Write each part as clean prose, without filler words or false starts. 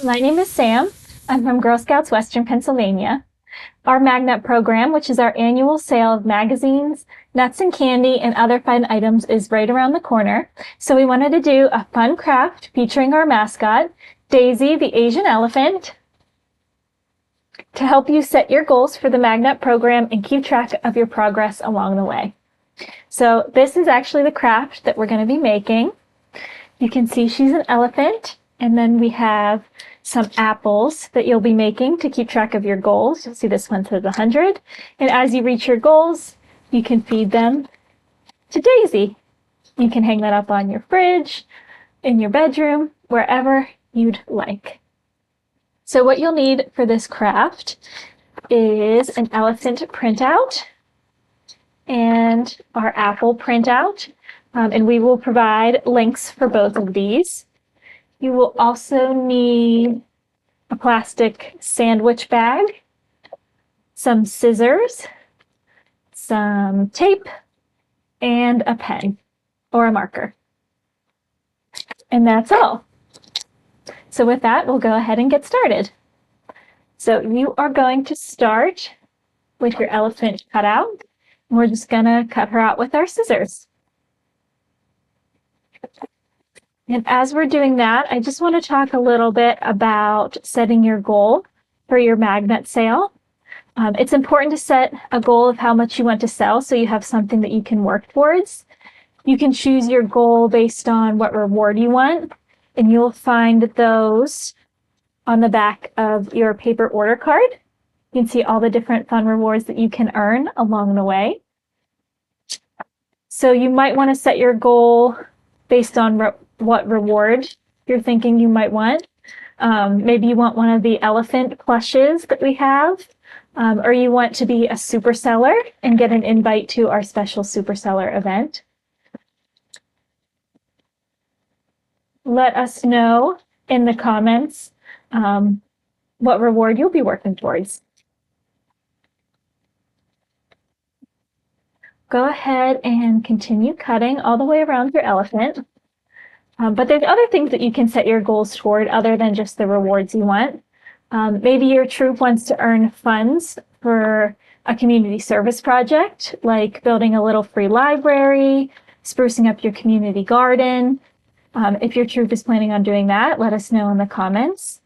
My name is Sam. I'm from Girl Scouts Western Pennsylvania. Our MagNut program, which is our annual sale of magazines, nuts and candy, and other fun items, is right around the corner. So we wanted to do a fun craft featuring our mascot, Daisy, the Asian elephant, to help you set your goals for the MagNut program and keep track of your progress along the way. So this is actually the craft that we're going to be making. You can see she's an elephant, and then we have some apples that you'll be making to keep track of your goals. You'll see this one says 100. And as you reach your goals, you can feed them to Daisy. You can hang that up on your fridge, in your bedroom, wherever you'd like. So what you'll need for this craft is an elephant printout and our apple printout. And we will provide links for both of these. You will also need a plastic sandwich bag, some scissors, some tape, and a pen or a marker. And that's all. So with that, we'll go ahead and get started. So you are going to start with your elephant cutout. We're just gonna cut her out with our scissors. And as we're doing that, I just want to talk a little bit about setting your goal for your MagNut sale. It's important to set a goal of how much you want to sell so you have something that you can work towards. You can choose your goal based on what reward you want, and you'll find those on the back of your paper order card. You can see all the different fun rewards that you can earn along the way. So you might want to set your goal based on what reward you're thinking you might want. Maybe you want one of the elephant plushes that we have, or you want to be a super seller and get an invite to our special super seller event. Let us know in the comments what reward you'll be working towards. Go ahead and continue cutting all the way around your elephant. But there's other things that you can set your goals toward other than just the rewards you want. Maybe your troop wants to earn funds for a community service project, like building a little free library, sprucing up your community garden. If your troop is planning on doing that, let us know in the comments.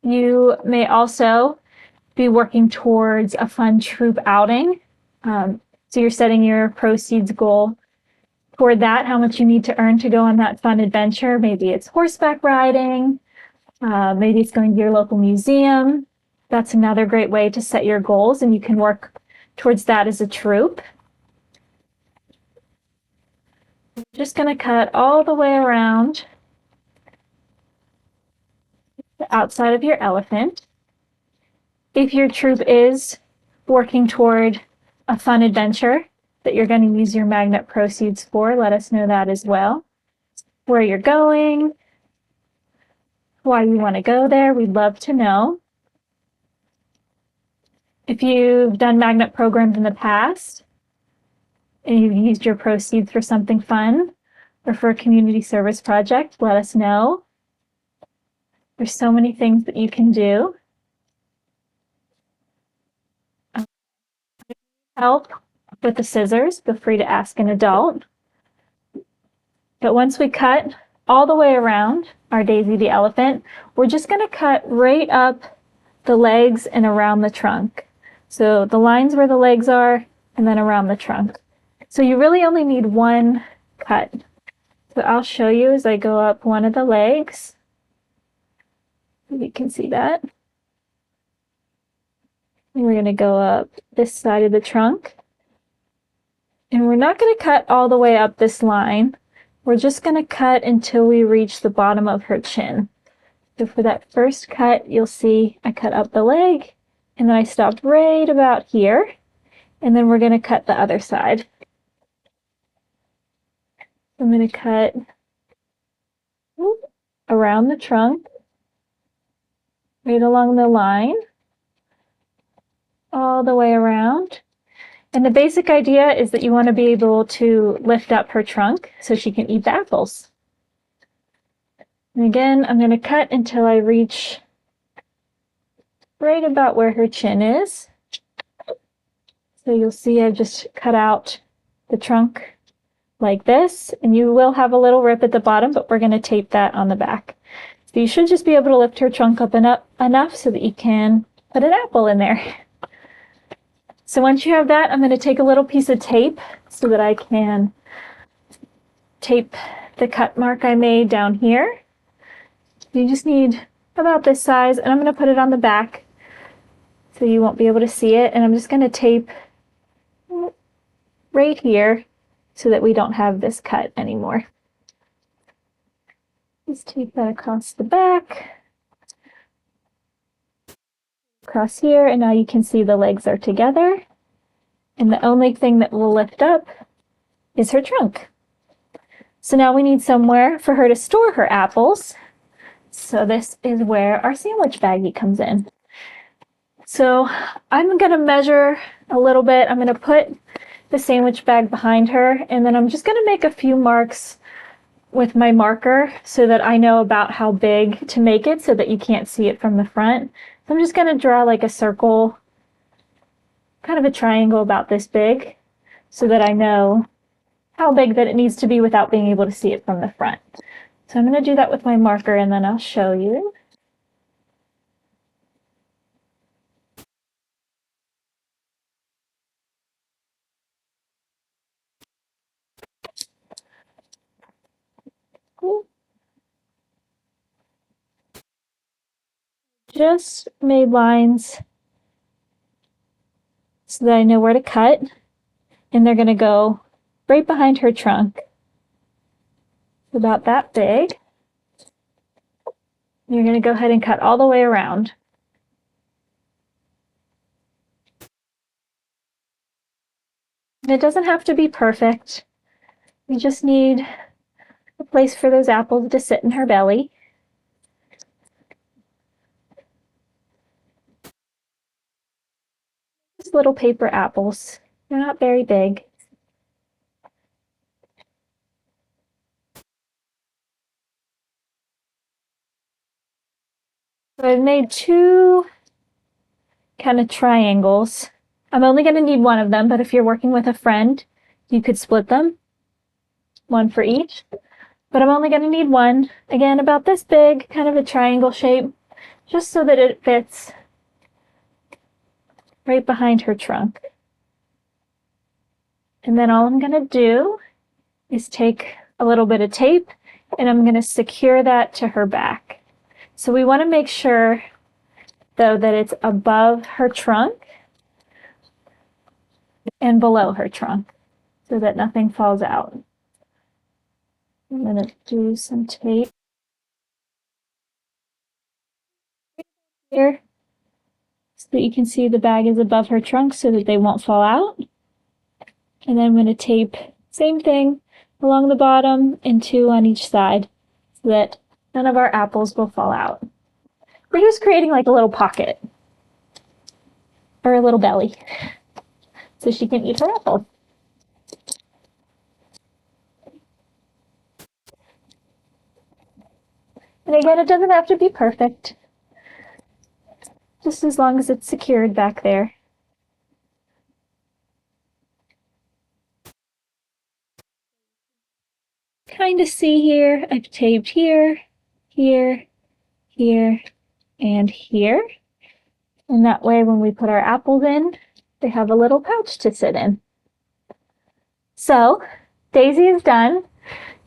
You may also be working towards a fun troop outing. So you're setting your proceeds goal toward that, how much you need to earn to go on that fun adventure. Maybe it's horseback riding, maybe it's going to your local museum. That's another great way to set your goals, and you can work towards that as a troop. I'm just going to cut all the way around the outside of your elephant. If your troop is working toward a fun adventure that you're going to use your MagNut proceeds for, let us know that as well. Where you're going, why you want to go there, we'd love to know. If you've done MagNut programs in the past and you've used your proceeds for something fun or for a community service project, let us know. There's so many things that you can do. Help with the scissors, feel free to ask an adult. But once we cut all the way around our Daisy the elephant, we're just going to cut right up the legs and around the trunk. So the lines where the legs are and then around the trunk. So you really only need one cut. So I'll show you as I go up one of the legs. You can see that. And we're going to go up this side of the trunk. And we're not going to cut all the way up this line. We're just going to cut until we reach the bottom of her chin. So for that first cut, you'll see I cut up the leg, and then I stopped right about here. And then we're going to cut the other side. I'm going to cut around the trunk, right along the line, all the way around. And the basic idea is that you want to be able to lift up her trunk so she can eat the apples. And again, I'm going to cut until I reach right about where her chin is. So you'll see I've just cut out the trunk like this, and you will have a little rip at the bottom, but we're going to tape that on the back. So you should just be able to lift her trunk up enough so that you can put an apple in there. So once you have that, I'm going to take a little piece of tape so that I can tape the cut mark I made down here. You just need about this size, and I'm going to put it on the back so you won't be able to see it. And I'm just going to tape right here so that we don't have this cut anymore. Just tape that across the back, across here, and now you can see the legs are together. And the only thing that will lift up is her trunk. So now we need somewhere for her to store her apples. So this is where our sandwich baggie comes in. So I'm going to measure a little bit. I'm going to put the sandwich bag behind her, and then I'm just going to make a few marks with my marker so that I know about how big to make it so that you can't see it from the front. So I'm just going to draw like a circle, kind of a triangle about this big, so that I know how big that it needs to be without being able to see it from the front. So I'm going to do that with my marker, and then I'll show you. Just made lines so that I know where to cut, and they're going to go right behind her trunk, about that big. You're going to go ahead and cut all the way around. And it doesn't have to be perfect. We just need a place for those apples to sit in her belly. Just little paper apples. They're not very big. So I've made two kind of triangles. I'm only going to need one of them, but if you're working with a friend, you could split them, one for each. But I'm only going to need one, again, about this big, kind of a triangle shape, just so that it fits right behind her trunk. And then all I'm going to do is take a little bit of tape, and I'm going to secure that to her back. So we want to make sure, though, that it's above her trunk and below her trunk so that nothing falls out. I'm going to do some tape here so that you can see the bag is above her trunk so that they won't fall out. And then I'm going to tape, same thing, along the bottom and two on each side so that none of our apples will fall out. We're just creating like a little pocket or a little belly so she can eat her apple. And again, it doesn't have to be perfect, just as long as it's secured back there. Kind of see here, I've taped here, here, here, and here. And that way when we put our apples in, they have a little pouch to sit in. So Daisy is done.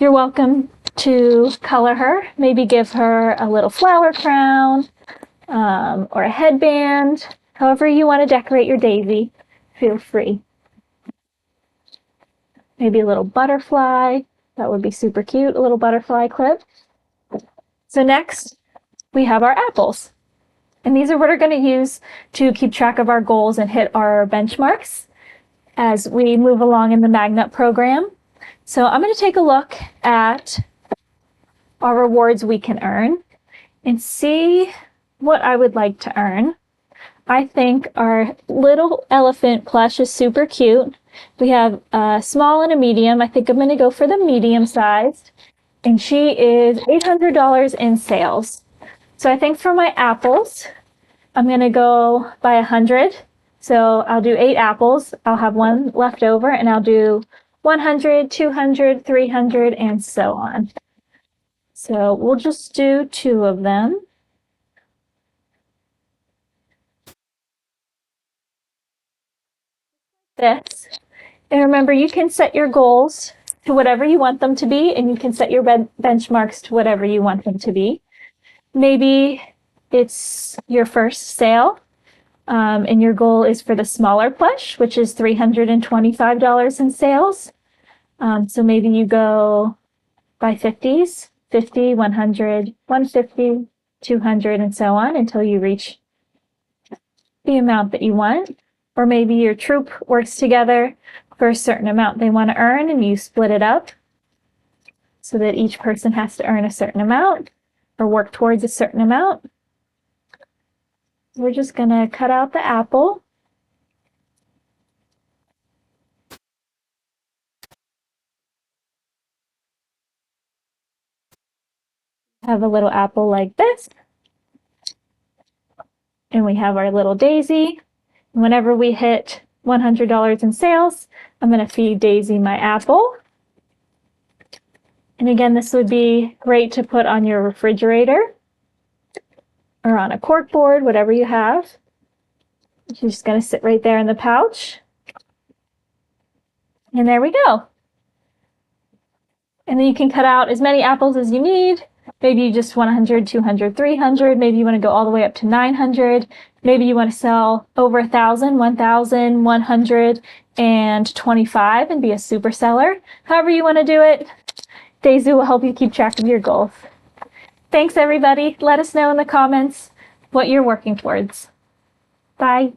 You're welcome to color her, maybe give her a little flower crown or a headband. However you want to decorate your Daisy, feel free. Maybe a little butterfly. That would be super cute, a little butterfly clip. So next, we have our apples. And these are what we're going to use to keep track of our goals and hit our benchmarks as we move along in the MagNut program. So I'm going to take a look at our rewards we can earn and see what I would like to earn. I think our little elephant plush is super cute. We have a small and a medium. I think I'm going to go for the medium sized. and she is $800 in sales. So I think for my apples, I'm going to go by 100. So I'll do 8 apples. I'll have 1 left over, and I'll do 100, 200, 300, and so on. So we'll just do 2 of them. This. And remember, you can set your goals to whatever you want them to be, and you can set your benchmarks to whatever you want them to be. Maybe it's your first sale, and your goal is for the smaller plush, which is $325 in sales. So maybe you go by 50s, 50, 100, 150, 200, and so on until you reach the amount that you want. Or maybe your troop works together for a certain amount they want to earn, and you split it up so that each person has to earn a certain amount or work towards a certain amount. We're just going to cut out the apple. Have a little apple like this. And we have our little daisy. Whenever we hit $100 in sales, I'm going to feed Daisy my apple. And again, this would be great to put on your refrigerator or on a cork board, whatever you have. She's just going to sit right there in the pouch. And there we go. And then you can cut out as many apples as you need. Maybe you just 100, 200, 300. Maybe you want to go all the way up to 900. Maybe you want to sell over 1,000, 1,125 and be a super seller. However you want to do it, Daisy will help you keep track of your goals. Thanks, everybody. Let us know in the comments what you're working towards. Bye.